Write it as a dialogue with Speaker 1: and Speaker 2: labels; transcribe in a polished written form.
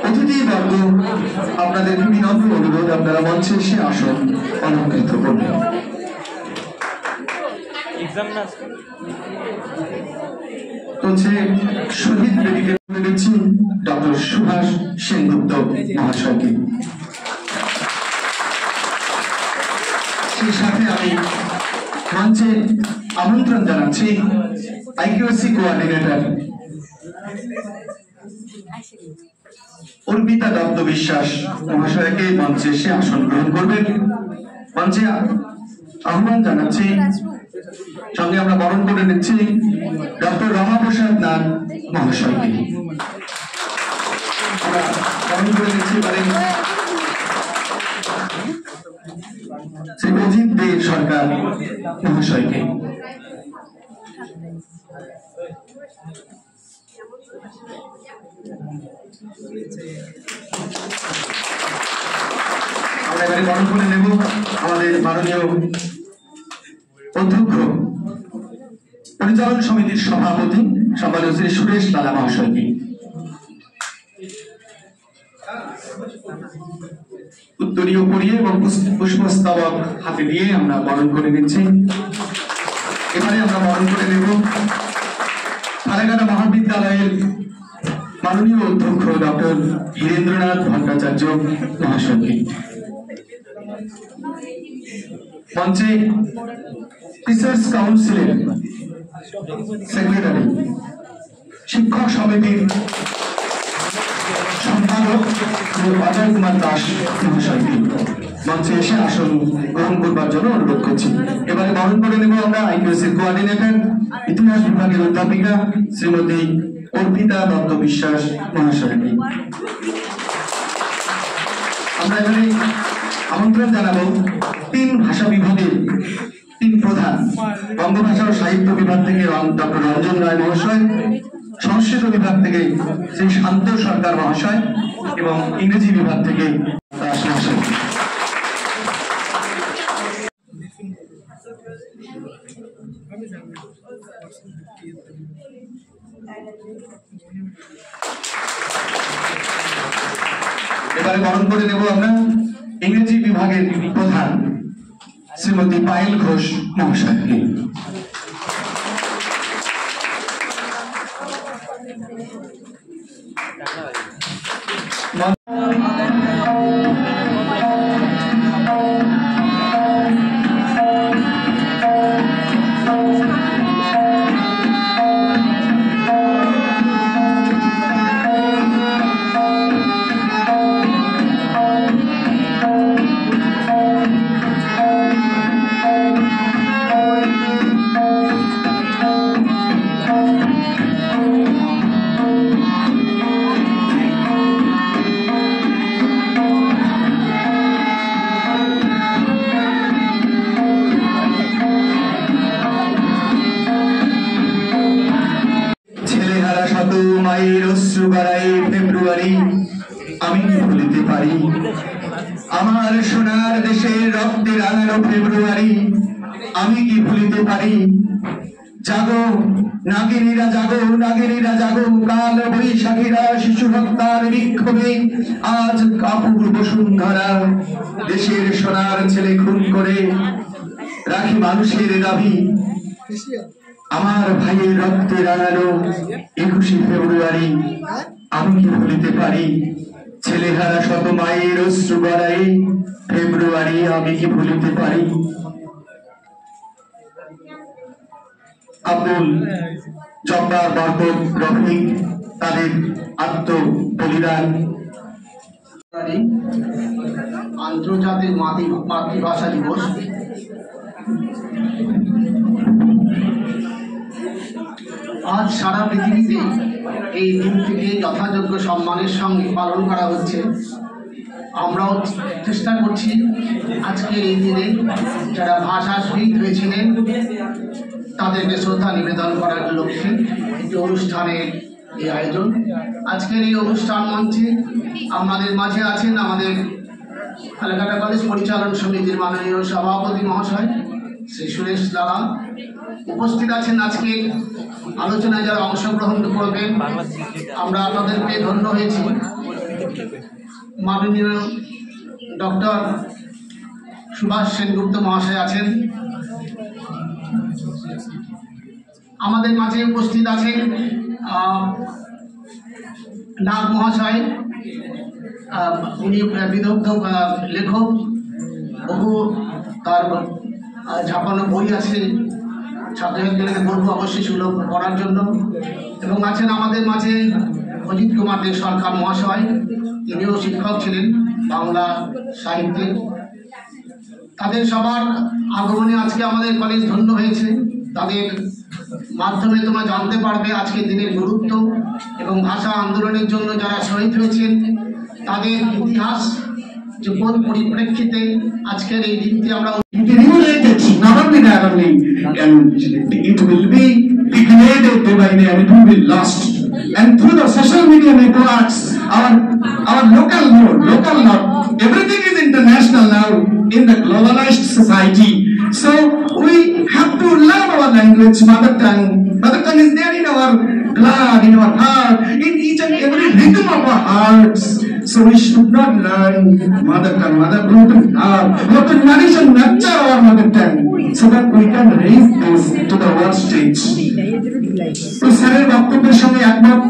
Speaker 1: অতিথিবর্গ, আপনাদের বিনম্র অনুরোধ আপনারা মঞ্চে এসে আসন অলঙ্কৃত করবেন। চলছে শহীদ বেদিকে দিচ্ছি ডক্টর সুভাষ সেনগুপ্ত মহাশয়কে। সেই সাথে আমি মঞ্চে আমন্ত্রণ জানাচ্ছি আইকিউএসি কোঅর্ডিনেটর অর্পিতা দত্ত বিশ্বাস মহাশয়কে মঞ্চে এসে আসন গ্রহণ করবেন। মঞ্চে আহ্বান জানাচ্ছি, সঙ্গে আমরা বরণ করে নিচ্ছি ডক্টর রমাপ্রসাদ নাথ মহাশয়কে। আমরা বরণ করে নিচ্ছি শ্রী অজিত দে সরকার মহাশয়কে। আমরা এবারে বরণ করে নেব আমাদের মাননীয় অধ্যক্ষ পরিচালন সমিতির সভাপতি সম্মানীয় শ্রী সুরেশ লালা মহাশয়কে। উত্তরীয় পরিয়ে এবং পুষ্পস্তবক হাতে দিয়ে আমরা বরণ করে নিচ্ছি। এবারে আমরা বরণ করে নেব ফালাকাটা মহাবিদ্যালয়ের মাননীয় অধ্যক্ষ ডক্টর হীরেন্দ্রনাথ ভট্টাচার্য মহাশয়কে। মঞ্চে টিচার্স কাউন্সিলের সেক্রেটারি, শিক্ষক সমিতির সম্পাদক অজয় কুমার দাস মহাশয়কে মঞ্চে এসে আসন গ্রহণ করবার জন্য অনুরোধ করছি। এবারে বরণ করে নেব আমরা আইকিউএসির কোঅর্ডিনেটর ইতিহাস বিভাগের অধ্যাপিকা শ্রীমতী অর্পিতা দত্ত বিশ্বাস মহাশয়কে। আমরা এবারে আমন্ত্রণ জানাবো তিন ভাষা বিভাগের তিন প্রধান, বঙ্গভাষা ও সাহিত্য বিভাগ থেকে ডক্টর রঞ্জন রায় মহাশয়, সংস্কৃত বিভাগ থেকে শ্রী শান্ত সরকার মহাশয় এবং ইংরেজি বিভাগ থেকে দাস মহাশয়। এবারে বরণ করে নেব আমরা ইংরেজি বিভাগের প্রধান শ্রীমতী পায়েল ঘোষ মহাশয়কে। ফেব্রুয়ারি আমি কি ভুলিতে পারি, আমার সোনার দেশের রক্তের আলো ফেব্রুয়ারি আমি কি ভুলিতে পারি। জাগো নাগিনীরা জাগো, নাগিনীরা জাগো, কাল বৈশাখীরা শিশু হত্যার বিক্ষোভে আজ কাপুর বসুন্ধরা দেশের সোনার ছেলে খুন করে রাখি মানুষের দাবি। আমার ভাইয়ের রক্তে রাঙানো 21শে ফেব্রুয়ারি আমি কি ভুলিতে পারি। ছেলেহারা শত মায়ের অশ্রু গড়াই ফেব্রুয়ারি আমি কি ভুলিতে পারি। আব্দুল জব্বার বরকত রফিক তাদের আত্মবলিদান।
Speaker 2: আন্তর্জাতিক মাতৃভাষা দিবস আজ সারা পৃথিবীতে এই দিনটিকে যথাযোগ্য সম্মানের সঙ্গে পালন করা হচ্ছে। আমরাও চেষ্টা করছি আজকের এই দিনে যারা ভাষা শহীদ হয়েছিলেন তাদেরকে শ্রদ্ধা নিবেদন করার লক্ষ্যে একটি অনুষ্ঠানের এই আয়োজন। আজকের এই অনুষ্ঠান মঞ্চে আমাদের মাঝে আছেন আমাদের ফালাকাটা কলেজ পরিচালন সমিতির মাননীয় সভাপতি মহাশয় শ্রী সুরেশ দাদা। উপস্থিত আছেন আজকে আলোচনায় যারা অংশগ্রহণ করবেন, আমরা তাদের পেয়ে ধন্য হয়েছি। মাননীয় ডক্টর সুভাষ সেনগুপ্ত মহাশয় আছেন। আমাদের মাঝে উপস্থিত আছেন নাগ মহাশয়, উনি বিদগ্ধ লেখক, বহু তার ছাপানো বই আছে, ছাত্রছাত্রীদেরকে বলবো অবশ্যই সেগুলো পড়ার জন্য। এবং আছেন আমাদের মাঝে অজিত কুমার দে সরকার মহাশয়, তিনিও শিক্ষক ছিলেন বাংলা সাহিত্যের। তাদের সবার আগমনে আজকে আমাদের কলেজ ধন্য হয়েছে। তাদের মাধ্যমে তোমরা জানতে পারবে আজকের দিনের গুরুত্ব এবং ভাষা আন্দোলনের জন্য যারা শহীদ হয়েছেন তাদের ইতিহাস, যে কোন পরিপ্রেক্ষিতে আজকের এই দিনটি আমরা
Speaker 1: Related, not only that only, and it will be degraded day by day and it will be lost. And through the social media networks, our local note, everything is international now in the globalized society. So we have to love our language, mother tongue. Mother tongue is there in our blood, in our heart, in each and every rhythm of our hearts. So we should not learn mother tongue, we have to nourish and nurture our mother tongue so that we can raise this to the world stage. তো স্যারের বক্তব্যের সঙ্গে একমত